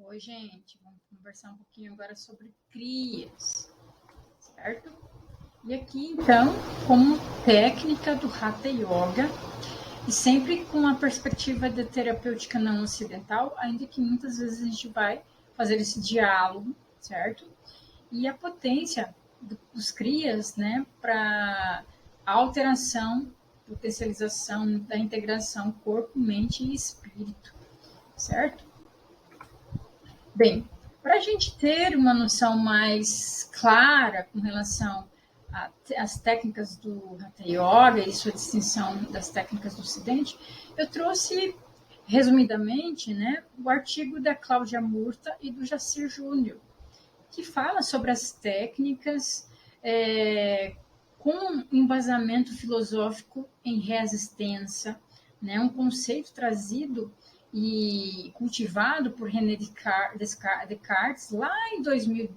Oi, gente, vamos conversar um pouquinho agora sobre crias, certo? E aqui, então, como técnica do Hatha Yoga, e sempre com a perspectiva da terapêutica não ocidental, ainda que muitas vezes a gente vai fazer esse diálogo, certo? E a potência dos crias, né, para alteração, potencialização da integração corpo, mente e espírito, certo? Bem, para a gente ter uma noção mais clara com relação às técnicas do Hatha Yoga e sua distinção das técnicas do Ocidente, eu trouxe, resumidamente, né, o artigo da Cláudia Murta e do Jacir Júnior, que fala sobre as técnicas com embasamento filosófico em resistência, né, um conceito trazido e cultivado por René Descartes lá em 2000,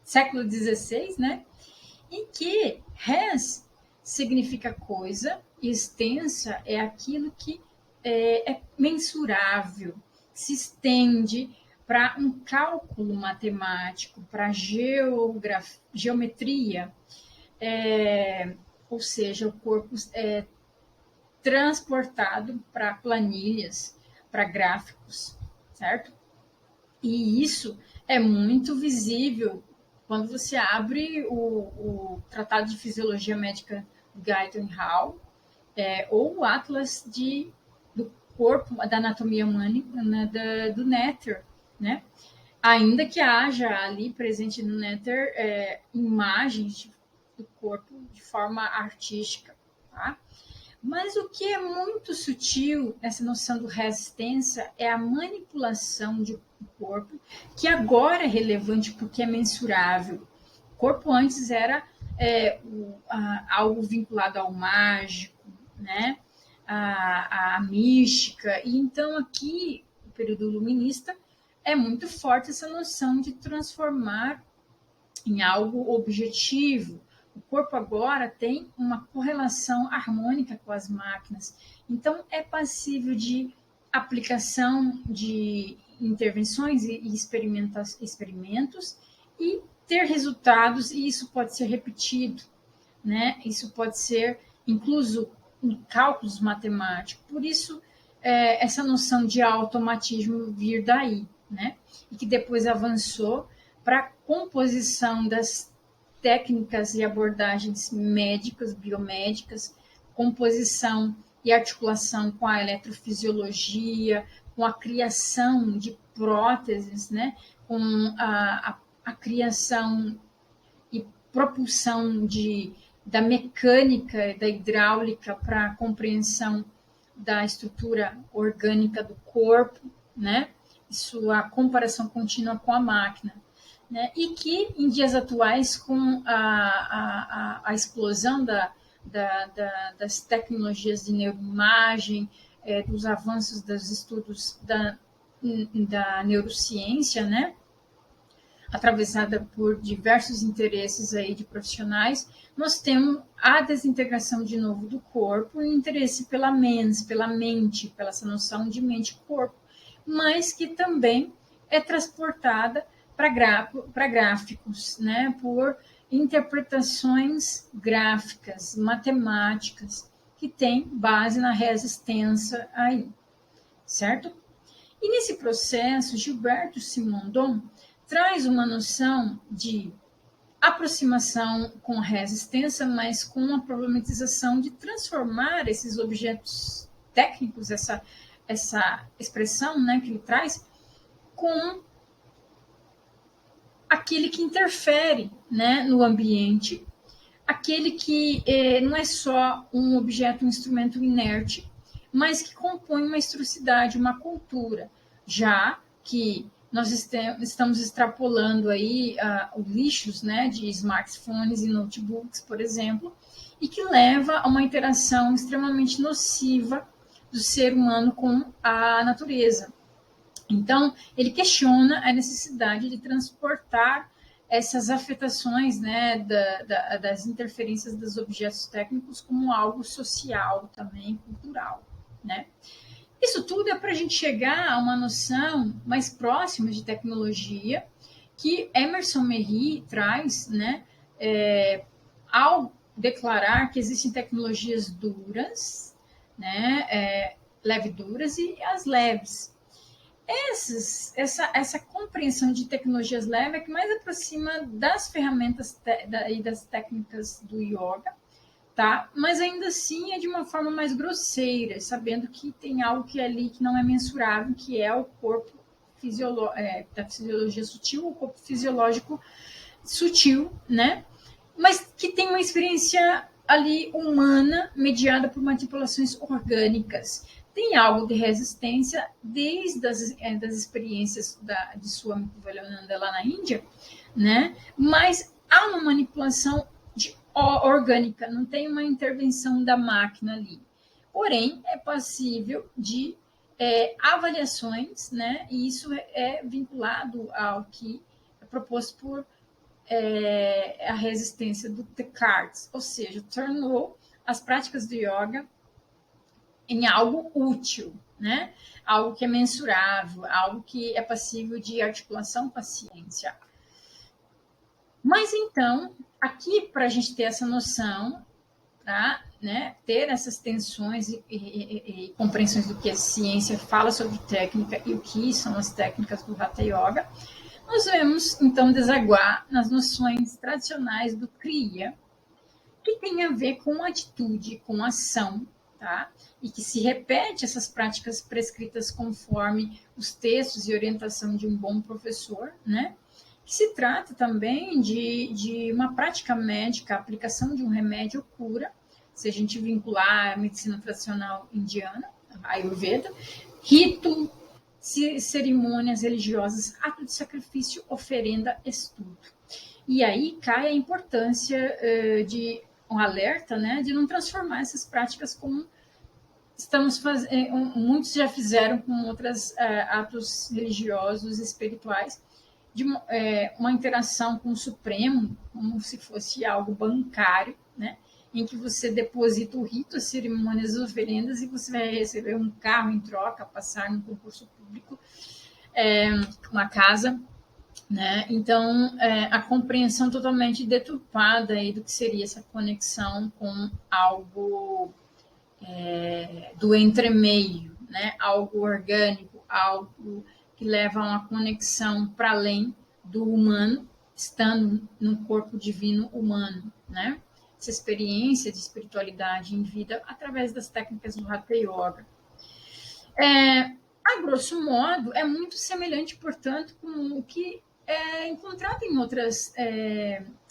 século XVI, né, em que res significa coisa e extensa é aquilo que é mensurável, se estende para um cálculo matemático, para geometria, ou seja, o corpo é transportado para planilhas, para gráficos, certo? E isso é muito visível quando você abre o Tratado de Fisiologia Médica do Guyton Hall, ou o Atlas do Corpo, da Anatomia Humana, né, do Nether, né? Ainda que haja ali presente no Nether imagens do corpo de forma artística, tá? Mas o que é muito sutil nessa noção do resistência é a manipulação do corpo, que agora é relevante porque é mensurável. O corpo antes era algo vinculado ao mágico, né? A mística. E então aqui, no período iluminista, é muito forte essa noção de transformar em algo objetivo. O corpo agora tem uma correlação harmônica com as máquinas, então é passível de aplicação de intervenções e experimentos e ter resultados, e isso pode ser repetido, né? Isso pode ser incluso em cálculos matemáticos. Por isso, essa noção de automatismo vir daí, né? E que depois avançou para a composição das técnicas e abordagens médicas, biomédicas, composição e articulação com a eletrofisiologia, com a criação de próteses, né? Com a criação e propulsão da mecânica, da hidráulica para a compreensão da estrutura orgânica do corpo, né? Isso, a comparação contínua com a máquina. Né? E que, em dias atuais, com a explosão das tecnologias de neuroimagem, dos avanços dos estudos da neurociência, né? Atravessada por diversos interesses aí de profissionais, nós temos a desintegração de novo do corpo e o interesse pela mente, pela essa noção de mente-corpo, mas que também é transportada para gráficos, né, por interpretações gráficas, matemáticas, que tem base na resistência aí, certo? E nesse processo, Gilberto Simondon traz uma noção de aproximação com a resistência, mas com a problematização de transformar esses objetos técnicos, essa expressão, né, que ele traz, com aquele que interfere, né, no ambiente, aquele que não é só um objeto, um instrumento inerte, mas que compõe uma historicidade, uma cultura, já que nós estamos extrapolando aí os lixos, né, de smartphones e notebooks, por exemplo, e que leva a uma interação extremamente nociva do ser humano com a natureza. Então, ele questiona a necessidade de transportar essas afetações, né, das interferências dos objetos técnicos como algo social também, cultural, né? Isso tudo é para a gente chegar a uma noção mais próxima de tecnologia que Emerson Merri traz, né, ao declarar que existem tecnologias duras, né, leveduras e as leves. Essa compreensão de tecnologias leves é que mais aproxima das ferramentas e das técnicas do yoga, tá? Mas ainda assim é de uma forma mais grosseira, sabendo que tem algo que é ali que não é mensurável, que é o corpo da fisiologia sutil, o corpo fisiológico sutil, né? Mas que tem uma experiência ali humana mediada por manipulações orgânicas. Tem algo de resistência desde das experiências de Swami Vivekananda lá na Índia, né? Mas há uma manipulação orgânica, não tem uma intervenção da máquina ali. Porém, é passível de avaliações, né? E isso é vinculado ao que é proposto por a resistência do Descartes, ou seja, tornou as práticas do yoga em algo útil, né? Algo que é mensurável, algo que é passível de articulação com a ciência. Mas então, aqui para a gente ter essa noção, tá? Né? Ter essas tensões e compreensões do que a ciência fala sobre técnica e o que são as técnicas do Hatha Yoga, nós vamos então desaguar nas noções tradicionais do Kriya, que tem a ver com atitude, com ação, tá? E que se repete essas práticas prescritas conforme os textos e orientação de um bom professor, né? Que se trata também de uma prática médica, a aplicação de um remédio ou cura, se a gente vincular a medicina tradicional indiana, a Ayurveda, rito, cerimônias religiosas, ato de sacrifício, oferenda, estudo. E aí cai a importância de um alerta, né, de não transformar essas práticas como estamos fazendo, muitos já fizeram com outros atos religiosos, espirituais, de uma interação com o Supremo, como se fosse algo bancário, né, em que você deposita o rito, as cerimônias, as oferendas, e você vai receber um carro em troca, passar num concurso público, uma casa, né? Então, a compreensão totalmente deturpada aí do que seria essa conexão com algo do entremeio, né? Algo orgânico, algo que leva a uma conexão para além do humano, estando no corpo divino humano, né? Essa experiência de espiritualidade em vida através das técnicas do Hatha Yoga. A grosso modo, é muito semelhante, portanto, com o que é encontrado em outras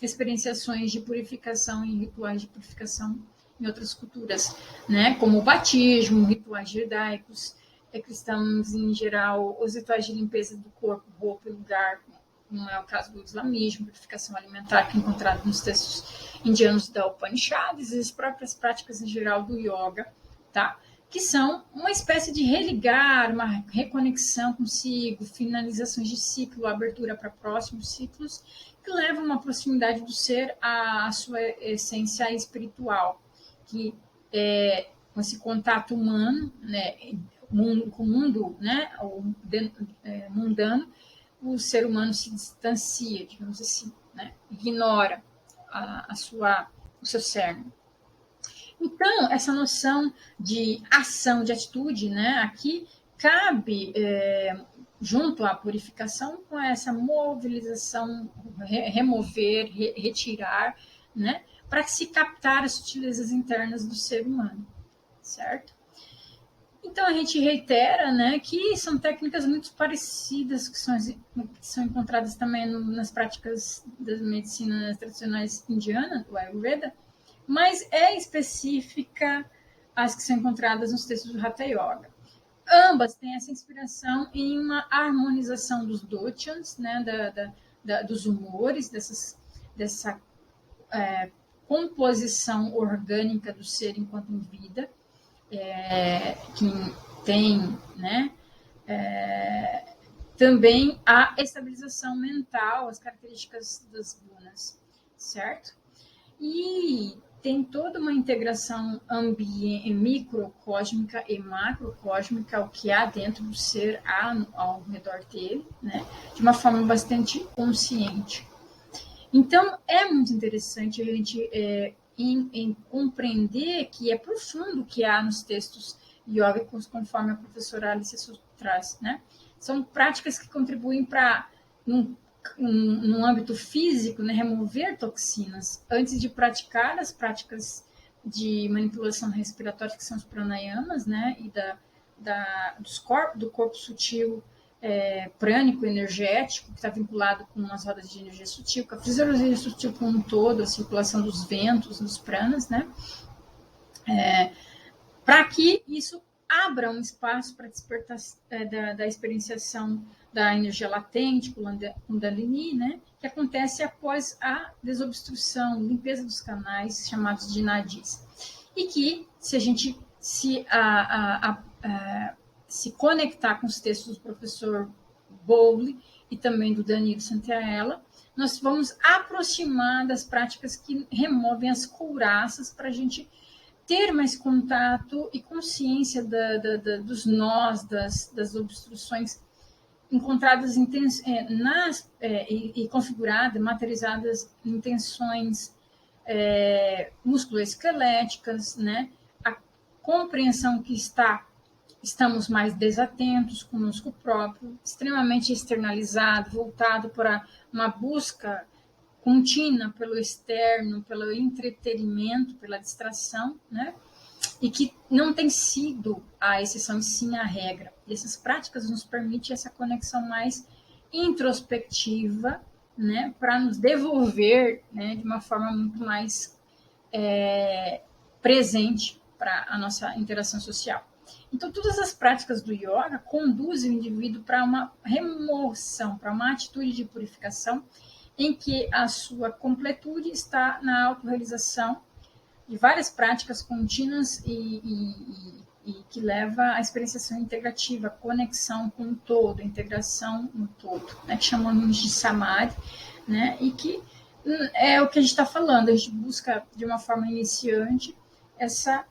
experienciações de purificação e rituais de purificação em outras culturas, né? Como o batismo, rituais judaicos, cristãos em geral, os rituais de limpeza do corpo, roupa e lugar, como é o caso do islamismo, purificação alimentar, que é encontrado nos textos indianos da Upanishads, e as próprias práticas em geral do yoga, tá? Que são uma espécie de religar, uma reconexão consigo, finalizações de ciclo, abertura para próximos ciclos, que levam uma proximidade do ser à sua essência espiritual, que com esse contato humano, né, com o mundo, né, mundano, o ser humano se distancia, digamos assim, né, ignora o seu cerne. Então, essa noção de ação, de atitude, né, aqui cabe, junto à purificação, com essa mobilização, remover, retirar, né, para se captar as sutilezas internas do ser humano, certo? Então, a gente reitera, né, que são técnicas muito parecidas que são encontradas também nas práticas das medicinas tradicionais indianas, do Ayurveda, mas é específica as que são encontradas nos textos do Hatha Yoga. Ambas têm essa inspiração em uma harmonização dos doshas, né, dos humores, dessa composição orgânica do ser enquanto em vida, que tem, né, também a estabilização mental, as características das gunas, certo? E tem toda uma integração microcósmica e macrocósmica, o que há dentro do ser, há ao redor dele, né? De uma forma bastante consciente. Então, é muito interessante a gente em compreender que é profundo o que há nos textos iógicos, conforme a professora Alice traz, né? São práticas que contribuem para, num âmbito físico, né, remover toxinas antes de praticar as práticas de manipulação respiratória, que são os pranayamas, né, e do corpo sutil, prânico, energético, que está vinculado com as rodas de energia sutil, com a fisiologia sutil como um todo, a circulação dos ventos, dos pranas, né, para que isso abra um espaço para despertar da experienciação da energia latente, Kundalini, né, que acontece após a desobstrução, limpeza dos canais, chamados de nadis. E que, se a gente se conectar com os textos do professor Bowley e também do Danilo Santaella, nós vamos aproximar das práticas que removem as couraças para a gente ter mais contato e consciência dos nós, das obstruções encontradas e configuradas, materializadas em tensões musculoesqueléticas, né? A compreensão que estamos mais desatentos conosco próprio, extremamente externalizado, voltado para uma busca contínua pelo externo, pelo entretenimento, pela distração, né? E que não tem sido a exceção, e sim a regra. E essas práticas nos permitem essa conexão mais introspectiva, né? Para nos devolver, né, de uma forma muito mais presente para a nossa interação social. Então, todas as práticas do yoga conduzem o indivíduo para uma remoção, para uma atitude de purificação, em que a sua completude está na autorrealização de várias práticas contínuas e que leva à experienciação integrativa, conexão com o todo, integração no todo, né, que chamamos de samadhi, né, e que é o que a gente está falando, a gente busca de uma forma iniciante essa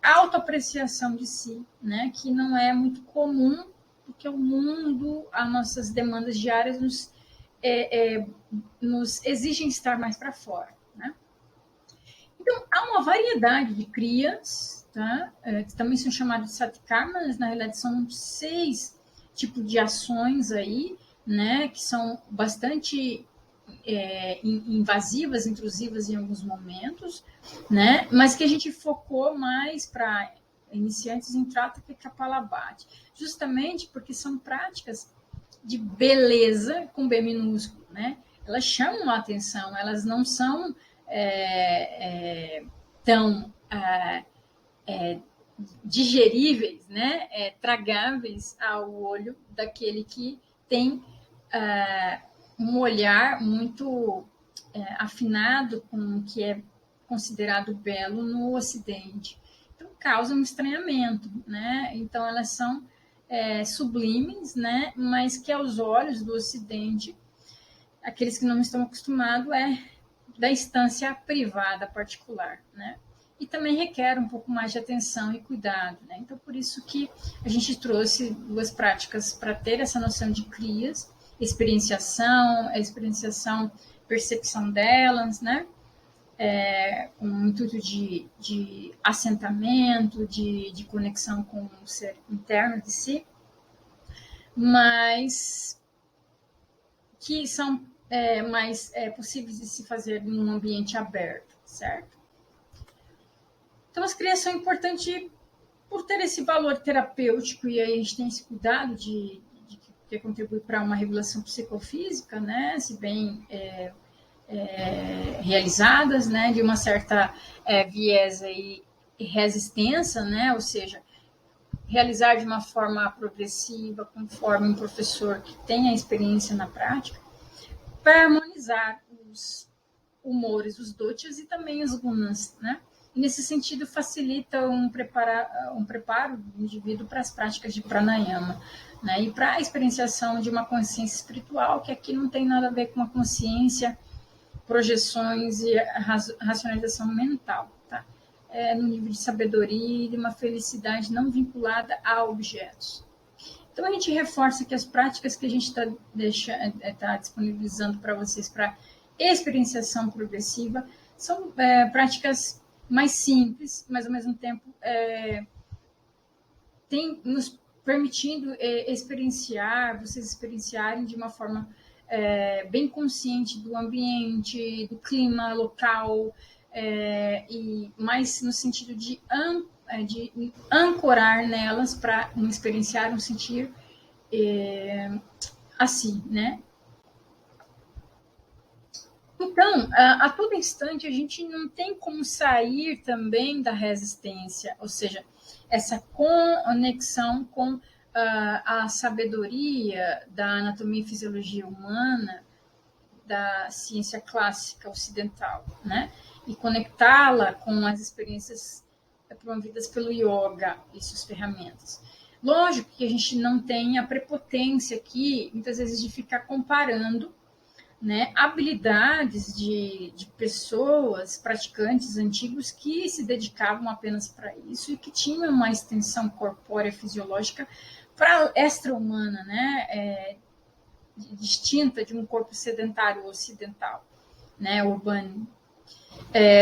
autoapreciação de si, né, que não é muito comum, porque o mundo, as nossas demandas diárias nos exigem estar mais para fora, né? Então, há uma variedade de kriyas, tá? Que também são chamadas de satkarmas, na realidade são 6 tipos de ações aí, né, que são bastante invasivas, intrusivas em alguns momentos, né, mas que a gente focou mais para iniciantes em Trataka e Kapalabhati, justamente porque são práticas de beleza com B minúsculo, né? Elas chamam a atenção, elas não são tão digeríveis, né? Tragáveis ao olho daquele que tem um olhar muito afinado com o que é considerado belo no Ocidente. Então, causa um estranhamento, né? Então, elas são sublimes, né? Mas que aos olhos do Ocidente, aqueles que não estão acostumados, da instância privada particular, né? E também requer um pouco mais de atenção e cuidado, né? Então, por isso que a gente trouxe 2 práticas para ter essa noção de kriyas, experienciação, percepção delas, né? Com um intuito de assentamento, de conexão com o ser interno de si, mas que são mais possíveis de se fazer em um ambiente aberto, certo? Então, as crias são importantes por ter esse valor terapêutico, e aí a gente tem esse cuidado de que contribui para uma regulação psicofísica, né? Se bem realizadas, né, de uma certa viés e resistência, né, ou seja, realizar de uma forma progressiva, conforme um professor que tenha experiência na prática, para harmonizar os humores, os doshas e também os gunas, né? E nesse sentido facilita um preparo do indivíduo para as práticas de pranayama, né? E para a experienciação de uma consciência espiritual, que aqui não tem nada a ver com uma consciência projeções e racionalização mental, tá? No nível de sabedoria e de uma felicidade não vinculada a objetos. Então, a gente reforça que as práticas que a gente está disponibilizando para vocês para experienciação progressiva são práticas mais simples, mas ao mesmo tempo nos permitindo vocês experienciarem de uma forma bem consciente do ambiente, do clima local, e mais no sentido de ancorar nelas para experienciar, sentir assim, né? Então, a todo instante, a gente não tem como sair também da resistência, ou seja, essa conexão com a sabedoria da anatomia e fisiologia humana, da ciência clássica ocidental, né? E conectá-la com as experiências promovidas pelo yoga e suas ferramentas. Lógico que a gente não tem a prepotência aqui, muitas vezes, de ficar comparando, né, habilidades de pessoas, praticantes antigos que se dedicavam apenas para isso e que tinham uma extensão corpórea fisiológica para extra-humana, né, distinta de um corpo sedentário ocidental, né, urbano.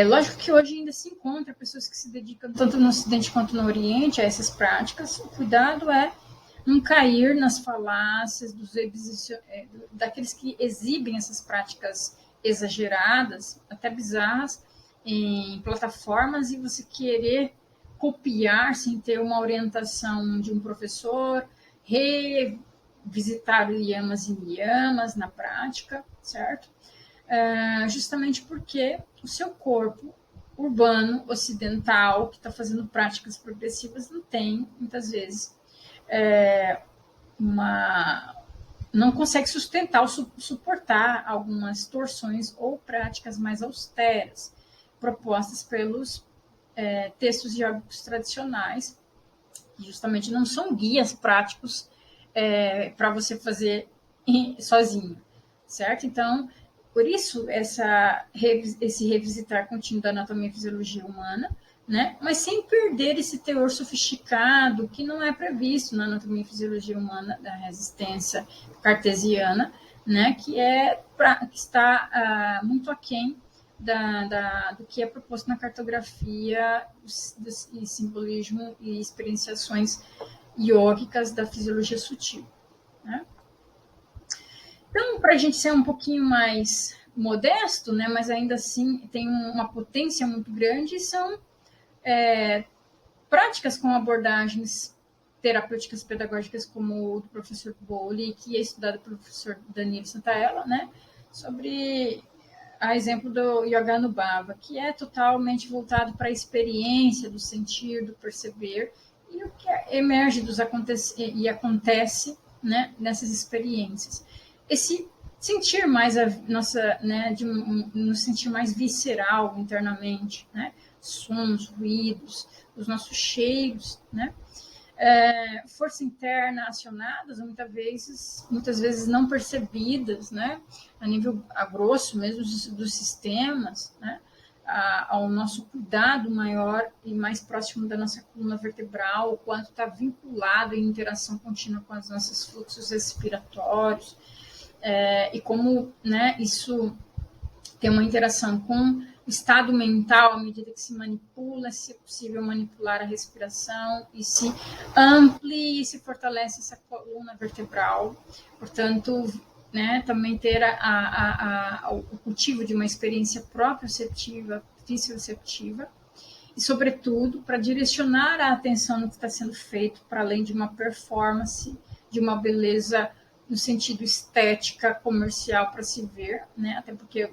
Lógico que hoje ainda se encontra pessoas que se dedicam tanto no Ocidente quanto no Oriente a essas práticas. O cuidado é não cair nas falácias daqueles que exibem essas práticas exageradas, até bizarras, em plataformas, e você querer copiar sem ter uma orientação de um professor, revisitar yamas e niyamas na prática, certo? Justamente porque o seu corpo urbano, ocidental, que está fazendo práticas progressivas, não tem, muitas vezes, não consegue sustentar ou suportar algumas torções ou práticas mais austeras propostas pelos textos iógicos tradicionais, que justamente não são guias práticos para você fazer sozinho, certo? Então, por isso, esse revisitar contínuo da anatomia e fisiologia humana, né? Mas sem perder esse teor sofisticado que não é previsto na anatomia e fisiologia humana da resistência cartesiana, né? Que está muito aquém do que é proposto na cartografia e simbolismo e experienciações iógicas da fisiologia sutil, né? Então, para a gente ser um pouquinho mais modesto, né, mas ainda assim tem uma potência muito grande, são práticas com abordagens terapêuticas pedagógicas como o do professor Bowley, que é estudado pelo professor Danilo Santaella, né, sobre a exemplo do Yoga Anubhava, que é totalmente voltado para a experiência do sentir, do perceber, e o que emerge e acontece, né, nessas experiências. Esse sentir mais nos sentir mais visceral internamente, né? Sons, ruídos, os nossos cheiros, né? Força interna acionadas, muitas vezes não percebidas, né? A nível grosso mesmo dos sistemas, né? Ao nosso cuidado maior e mais próximo da nossa coluna vertebral, o quanto está vinculado em interação contínua com os nossos fluxos respiratórios, e como, né, isso tem uma interação com o estado mental à medida que se manipula, se é possível manipular a respiração e se amplia e se fortalece essa coluna vertebral. Portanto, né, também ter o cultivo de uma experiência proprioceptiva, vicereceptiva, e, sobretudo, para direcionar a atenção no que está sendo feito, para além de uma performance, de uma beleza no sentido estética, comercial para se ver, né? Até porque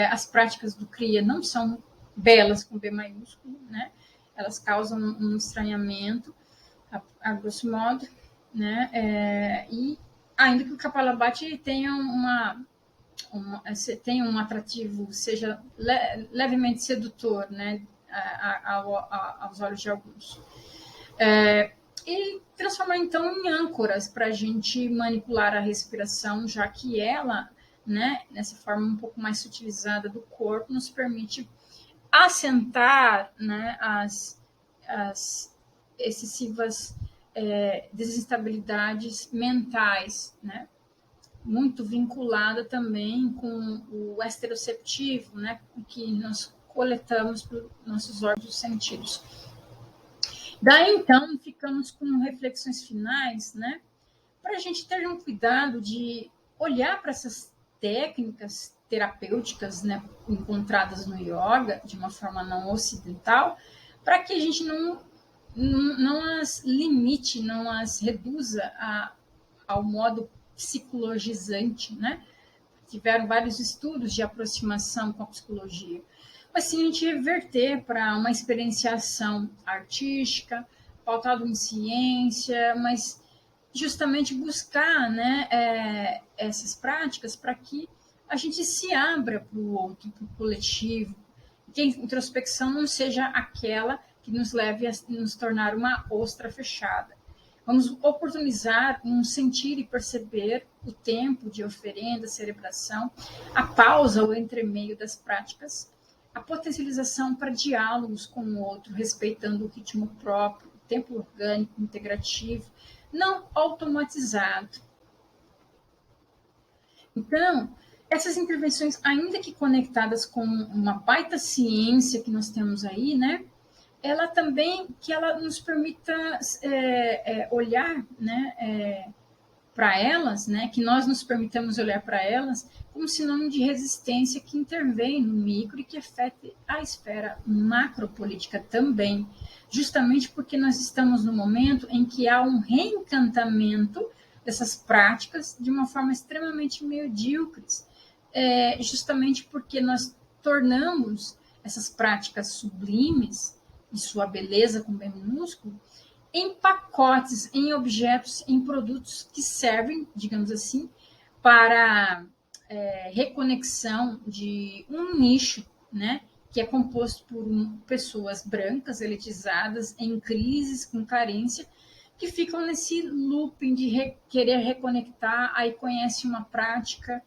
as práticas do CRIA não são belas com B maiúsculo, né? Elas causam um estranhamento, a grosso modo, né? E ainda que o Kapalabhati tenha tenha um atrativo, seja levemente sedutor, né? Aos olhos de alguns. E transformar, então, em âncoras para a gente manipular a respiração, já que ela, né, nessa forma um pouco mais sutilizada do corpo, nos permite assentar, né, as excessivas desestabilidades mentais, né, muito vinculada também com o esteroceptivo, né, que nós coletamos por nossos órgãos sentidos. Daí, então, ficamos com reflexões finais, né, para a gente ter um cuidado de olhar para essas técnicas terapêuticas, né, encontradas no yoga, de uma forma não ocidental, para que a gente não as limite, não as reduza ao modo psicologizante, né? Tiveram vários estudos de aproximação com a psicologia, mas sim a gente reverter para uma experienciação artística, pautada em ciência, mas justamente buscar, né, essas práticas para que a gente se abra para o outro, para o coletivo, que a introspecção não seja aquela que nos leve a nos tornar uma ostra fechada. Vamos oportunizar um sentir e perceber o tempo de oferenda, celebração, a pausa ou entremeio das práticas, a potencialização para diálogos com o outro, respeitando o ritmo próprio, o tempo orgânico, integrativo, não automatizado. Então, essas intervenções, ainda que conectadas com uma baita ciência que nós temos aí, né? Ela também que ela nos permita olhar, né, para elas, né, que nós nos permitamos olhar para elas como sinônimo de resistência que intervém no micro e que afeta a esfera macropolítica também, justamente porque nós estamos no momento em que há um reencantamento dessas práticas de uma forma extremamente medíocres, justamente porque nós tornamos essas práticas sublimes e sua beleza com B minúsculo, em pacotes, em objetos, em produtos que servem, digamos assim, para reconexão de um nicho, né, que é composto por pessoas brancas, elitizadas, em crises, com carência, que ficam nesse looping de querer reconectar, aí conhece uma prática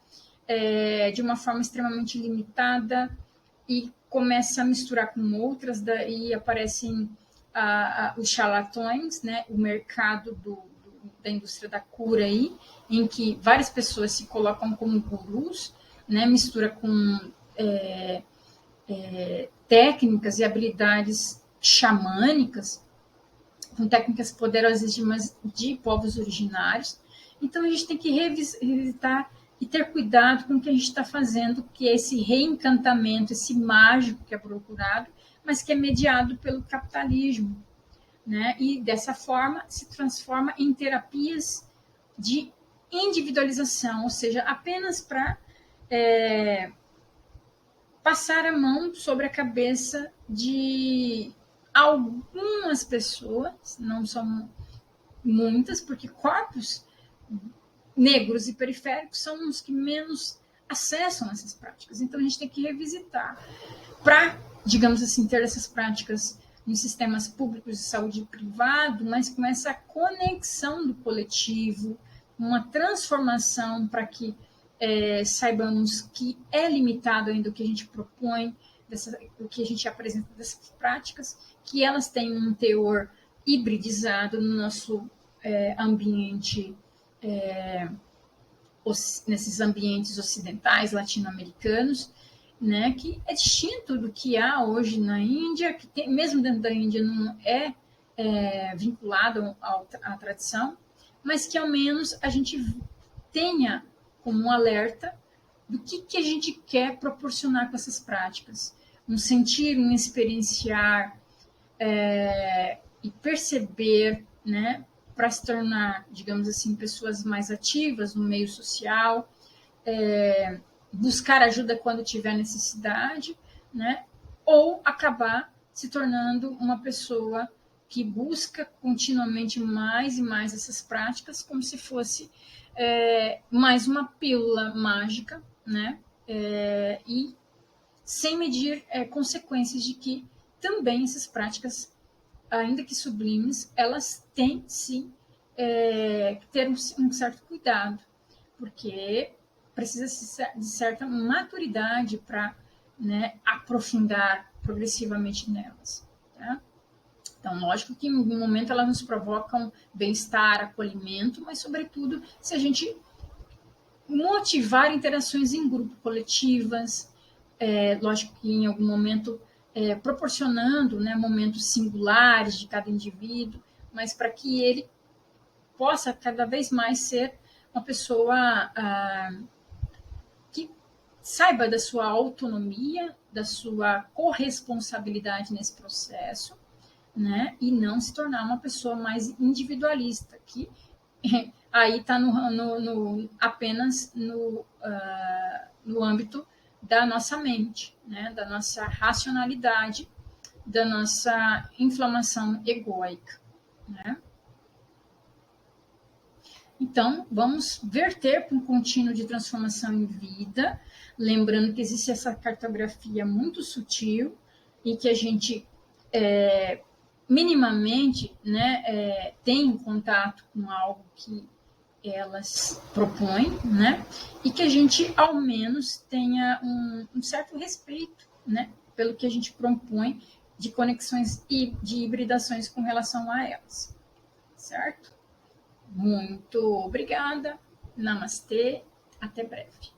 de uma forma extremamente limitada e começa a misturar com outras, daí aparecem os charlatões, né, o mercado da indústria da cura aí, em que várias pessoas se colocam como gurus, né, mistura com técnicas e habilidades xamânicas, com técnicas poderosíssimas de povos originários. Então a gente tem que revisitar e ter cuidado com o que a gente está fazendo, que é esse reencantamento, esse mágico que é procurado, mas que é mediado pelo capitalismo, né? E dessa forma se transforma em terapias de individualização, ou seja, apenas para passar a mão sobre a cabeça de algumas pessoas, não são muitas, porque corpos negros e periféricos são os que menos acessam essas práticas. Então a gente tem que revisitar para, digamos assim, ter essas práticas nos sistemas públicos de saúde privado, mas com essa conexão do coletivo, uma transformação para que saibamos que é limitado ainda o que a gente propõe, o que a gente apresenta dessas práticas, que elas têm um teor hibridizado no nosso ambiente, nesses ambientes ocidentais, latino-americanos, né, que é distinto do que há hoje na Índia, que tem, mesmo dentro da Índia não é vinculado à tradição, mas que ao menos a gente tenha como um alerta do que a gente quer proporcionar com essas práticas. Um sentir, um experienciar e perceber, né, para se tornar, digamos assim, pessoas mais ativas no meio social, buscar ajuda quando tiver necessidade, né, ou acabar se tornando uma pessoa que busca continuamente mais e mais essas práticas, como se fosse mais uma pílula mágica, né, e sem medir consequências de que também essas práticas, ainda que sublimes, elas têm sim que ter um certo cuidado, porque precisa de certa maturidade para, né, aprofundar progressivamente nelas. Tá? Então, lógico que em algum momento elas nos provocam bem-estar, acolhimento, mas, sobretudo, se a gente motivar interações em grupo, coletivas, lógico que em algum momento proporcionando, né, momentos singulares de cada indivíduo, mas para que ele possa cada vez mais ser uma pessoa que saiba da sua autonomia, da sua corresponsabilidade nesse processo, né, e não se tornar uma pessoa mais individualista, que aí está apenas no âmbito da nossa mente, né, da nossa racionalidade, da nossa inflamação egóica. Né? Então, vamos verter para um contínuo de transformação em vida, lembrando que existe essa cartografia muito sutil e que a gente minimamente, né, tem contato com algo que elas propõem, né, e que a gente ao menos tenha um certo respeito, né, pelo que a gente propõe de conexões e de hibridações com relação a elas, certo? Muito obrigada, namastê, até breve.